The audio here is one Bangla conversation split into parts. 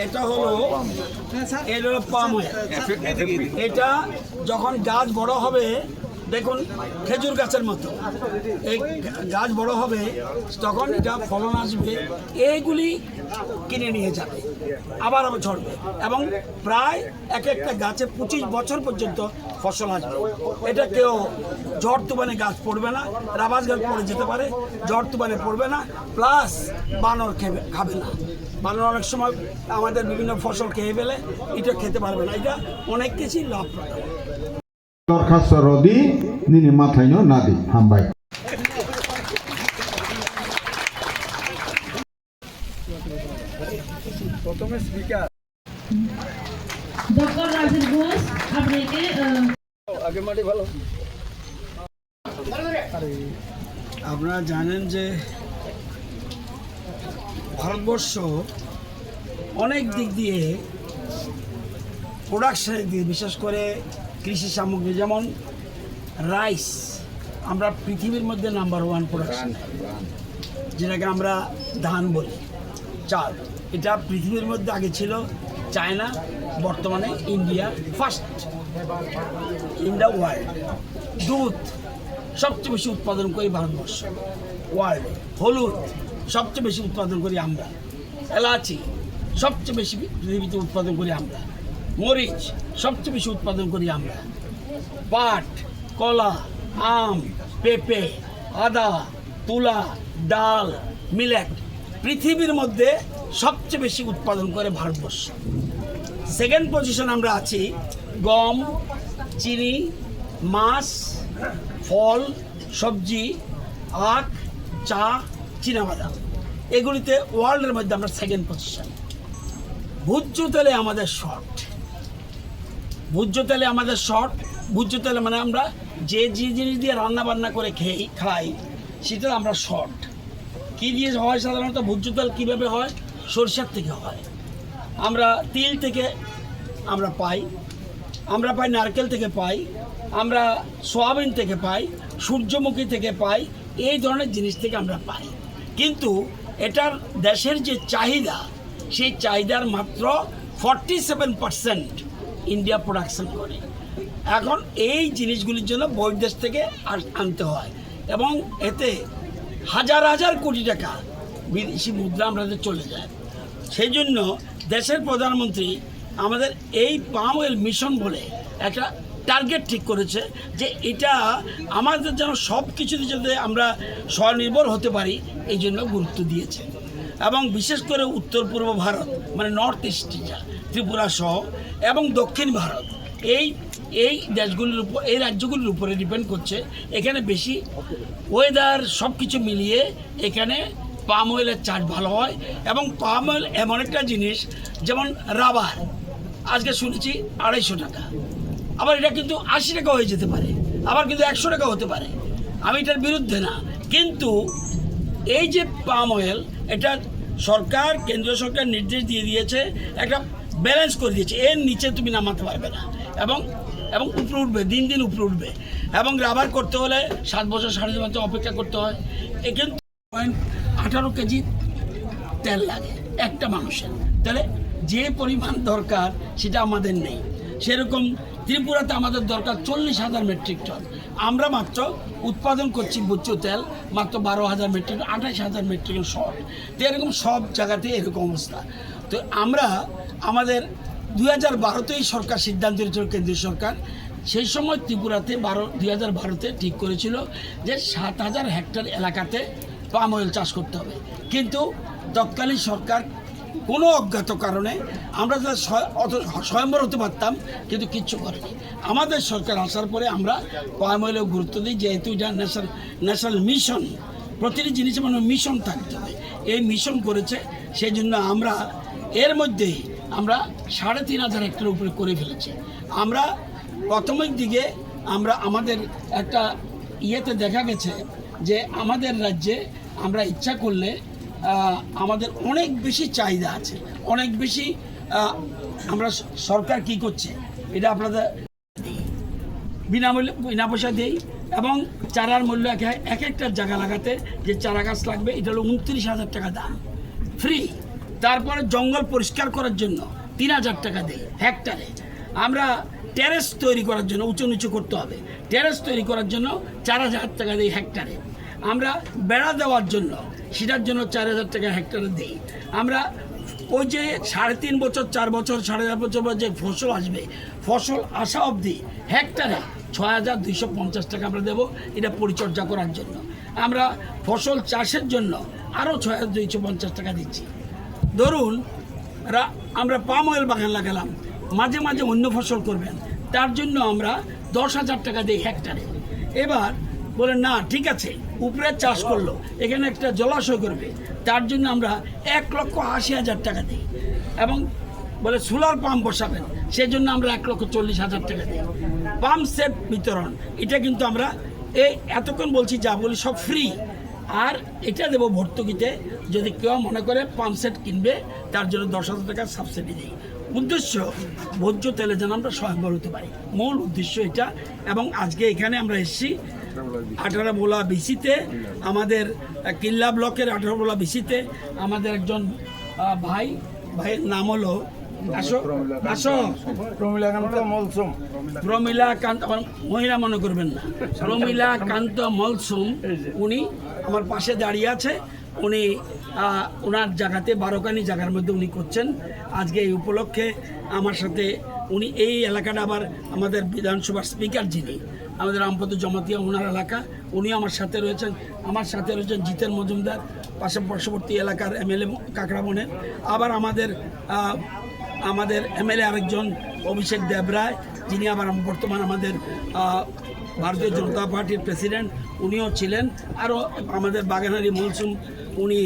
এটা হলো পাম অয়েল। এটা যখন গাছ বড় হবে, দেখুন খেজুর গাছের মতো এই গাছ বড় হবে, তখন এটা ফলন আসবে, এইগুলি কিনে নিয়ে যাবে, আবার ঝরবে, এবং প্রায় এক একটা গাছে 25 বছর পর্যন্ত ফসল আসবে। এটা কেউ ঝড় তুফানে গাছ পড়বে না, রাবাস গাছ পড়ে যেতে পারে, ঝড় তুফানে পড়বে না, প্লাস বানর খাবে না। বানর অনেক সময় আমাদের বিভিন্ন ফসল খেয়ে ফেলে, এটা খেতে পারবে না। এটা অনেক কিছুই লাভপ্রদ। দরখাস্ত রদি নিনি মাথাইনো নাদি হামবাই। প্রথমে স্পিকার ডক্টর রাজীব ঘোষ আপনাকে আগে মাটি ভালো। আপনারা জানেন যে ভারতবর্ষ অনেক দিক দিয়ে প্রোডাকশনের দিকে, বিশেষ করে কৃষি সামগ্রী, যেমন রাইস, আমরা পৃথিবীর মধ্যে নাম্বার 1 প্রোডাকশন, যেটাকে আমরা ধান বলি, চাল, এটা পৃথিবীর মধ্যে আগে ছিল চায়না, বর্তমানে India first in the world. দুধ সবচেয়ে বেশি উৎপাদন করি ভারতবর্ষ ওয়ার্ল্ডে। হলুদ সবচেয়ে বেশি উৎপাদন করি আমরা। এলাচি সবচেয়ে বেশি পৃথিবীতে উৎপাদন করি আমরা। মরিচ সবচেয়ে বেশি উৎপাদন করি আমরা। পাট, কলা, আম, পেঁপে, আদা, তুলা, ডাল, মিলেট পৃথিবীর মধ্যে সবচেয়ে বেশি উৎপাদন করে ভারতবর্ষ। সেকেন্ড পজিশন আমরা আছি গম, চিনি, মাছ, ফল, সবজি, আখ, চা, চীনাবাদাম, এগুলিতে ওয়ার্ল্ডের মধ্যে আমরা সেকেন্ড পজিশন। ভোজ্য তেলে আমাদের শর্ট, ভোজ্য তেলে আমাদের শর্ট। ভোজ্য তেলে মানে আমরা যে জিনিস দিয়ে রান্না বান্না করে খাই সেটা আমরা শর্ট। কী দিয়ে হয় সাধারণত ভোজ্য তেল কীভাবে হয়? সরষের থেকে হয়। আমরা তিল থেকে আমরা পাই নারকেল থেকে পাই, আমরা সয়াবিন থেকে পাই, সূর্যমুখী থেকে পাই, এই ধরনের জিনিস থেকে আমরা পাই। কিন্তু এটার দেশের যে চাহিদা, সেই চাহিদার মাত্র 47% ইন্ডিয়া প্রোডাকশন করে। এখন এই জিনিসগুলির জন্য বহির্দেশ থেকে আনতে হয়, এবং এতে হাজার হাজার কোটি টাকা বিদেশি মুদ্রা আমাদের চলে যায়। সেই জন্য দেশের প্রধানমন্ত্রী আমাদের এই পাম অয়েল মিশন বলে একটা টার্গেট ঠিক করেছে, যে এটা আমাদের যেন সব কিছুতে যাতে আমরা স্বনির্ভর হতে পারি, এই জন্য গুরুত্ব দিয়েছে। এবং বিশেষ করে উত্তর পূর্ব ভারত, মানে নর্থ ইস্ট, ত্রিপুরা সহ, এবং দক্ষিণ ভারত, এই দেশগুলির উপর, এই রাজ্যগুলির উপরে ডিপেন্ড করছে। এখানে বেশি ওয়েদার সব কিছু মিলিয়ে এখানে পাম অয়েলের চাষ ভালো হয়। এবং পাম অয়েল এমন একটা জিনিস, যেমন রাবার আজকে শুনেছি 250 টাকা, আবার এটা কিন্তু 80 টাকা হয়ে যেতে পারে, আবার কিন্তু 100 টাকা হতে পারে। আমি এটার বিরুদ্ধে না, কিন্তু এই যে পাম অয়েল, এটা সরকার, কেন্দ্রীয় সরকার নির্দেশ দিয়ে দিয়েছে, একটা ব্যালেন্স করে দিয়েছে, এর নিচে তুমি নামাতে পারবে না, এবং উপরে উঠবে, দিন দিন উপরে উঠবে। এবং রাবার করতে হলে 7 বছর 7.5 বছর অপেক্ষা করতে হয়। এ কিন্তু 18 কেজি তেল লাগে একটা মানুষের, তাহলে যে পরিমাণ দরকার সেটা আমাদের নেই। সেরকম ত্রিপুরাতে আমাদের দরকার 40,000 মেট্রিক টন, আমরা মাত্র উৎপাদন করছি ভোজ্য তেল মাত্র 12,000 মেট্রিক, 28,000 মেট্রিক টন শর্ট। তো এরকম সব জায়গাতে এরকম অবস্থা। তো আমরা আমাদের 2012তেই সরকার সিদ্ধান্ত নিয়েছিল, কেন্দ্রীয় সরকার, সেই সময় ত্রিপুরাতে 2012তে ঠিক করেছিল যে 7,000 হেক্টর এলাকাতে পাম অয়েল চাষ করতে হবে। কিন্তু তৎকালীন সরকার কোনো অজ্ঞাত কারণে, আমরা স্বয়ম্বর হতে পারতাম, কিন্তু কিচ্ছু করেনি। আমাদের সরকার আসার পরে আমরা পাম অয়েলেও গুরুত্ব দিই, যেহেতু এটা ন্যাশনাল মিশন, প্রতিটি জিনিসে মানে মিশন থাকতে হবে, এই মিশন করেছে। সেই জন্য আমরা এর মধ্যেই আমরা 3,500 হেক্টর উপরে করে ফেলেছি। আমরা প্রাথমিক দিকে আমরা আমাদের একটা ইয়েতে দেখা গেছে যে আমাদের রাজ্যে আমরা ইচ্ছা করলে আমাদের অনেক বেশি চাহিদা আছে, অনেক বেশি। আমরা সরকার কি করছে এটা আপনাদের বিনা পয়সা দিই এবং চারার মূল্য এক একটা জায়গা লাগাতে যে চারা গাছ লাগবে এটা হলো 29,000 টাকা দাম ফ্রি। তারপরে জঙ্গল পরিষ্কার করার জন্য 3,000 টাকা দিই হেক্টরে। আমরা টেরেস তৈরি করার জন্য উঁচু নিচু করতে হবে, টেরেস তৈরি করার জন্য 4,000 টাকা দিই হেক্টরে। আমরা বেড়া দেওয়ার জন্য সেটার জন্য 4,000 টাকা হেক্টরে দিই। আমরা ওই যে 3.5 বছর 4 বছর 4.5 বছর পর যে ফসল আসবে, ফসল আসা অবধি হেক্টরে 6,250 টাকা আমরা দেবো এটা পরিচর্যা করার জন্য। আমরা ফসল চাষের জন্য আরও 6,250 টাকা দিচ্ছি। ধরুন আমরা পাম অয়েল বাগান লাগালাম, মাঝে মাঝে অন্য ফসল করবেন, তার জন্য আমরা 10,000 টাকা দিই হেক্টরে। এবার বলে না ঠিক আছে উপরে চাষ করলো, এখানে একটা জলাশয় করবে, তার জন্য আমরা 1,80,000 টাকা দিই। এবং বলে সোলার পাম্প বসাবেন, সেই জন্য আমরা 1,40,000 টাকা দিই। পাম্প সেট বিতরণ এটা কিন্তু আমরা এতক্ষণ বলছি যা বলি সব ফ্রি। আর এটা দেবো ভর্তুকিতে, যদি কেউ মনে করে পাম্প সেট কিনবে তার জন্য 10,000 টাকা সাবসিডি দিই। উদ্দেশ্য ভোজ্য তেলে যেন আমরা স্বয়ংবর হতে পারি, মূল উদ্দেশ্য এটা। এবং আজকে এখানে আমরা এসেছি 18 বোলা বিসিতে, আমাদের কিল্লা ব্লকের 18 বোলা বিসিতে আমাদের একজন ভাইয়ের নাম হলো প্রমিলা কান্ত, মহিলা মনে করবেন না, প্রমিলা কান্ত মলসুম। উনি আমার পাশে দাঁড়িয়ে আছে, উনি ওনার জায়গাতে বারোকানি জায়গার মধ্যে উনি করছেন। আজকে এই উপলক্ষে আমার সাথে উনি এই এলাকাটা আবার আমাদের বিধানসভার স্পিকার যিনি আমাদের রামপদ জমাতিয়া ওনার এলাকা, উনি আমার সাথে রয়েছেন। আমার সাথে রয়েছেন জিতেন মজুমদার, পার্শ্ববর্তী এলাকার এমএলএ কাকড়াবনের। আবার আমাদের এমএলএ আরেকজন অভিষেক দেবরায়, যিনি আবার বর্তমান আমাদের ভারতীয় জনতা পার্টির প্রেসিডেন্ট, উনিও ছিলেন। আরও আমাদের বাগানারি মলসুম, উনি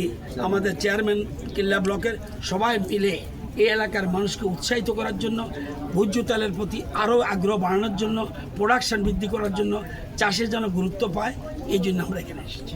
আমাদের চেয়ারম্যান কিল্লা ব্লকের। সবাই মিলে এই এলাকার মানুষকে উৎসাহিত করার জন্য, ভোজ্য তেলের প্রতি আরও আগ্রহ বাড়ানোর জন্য, প্রোডাকশন বৃদ্ধি করার জন্য, চাষে যেন গুরুত্ব পায়, এই জন্য আমরা এখানে এসেছি।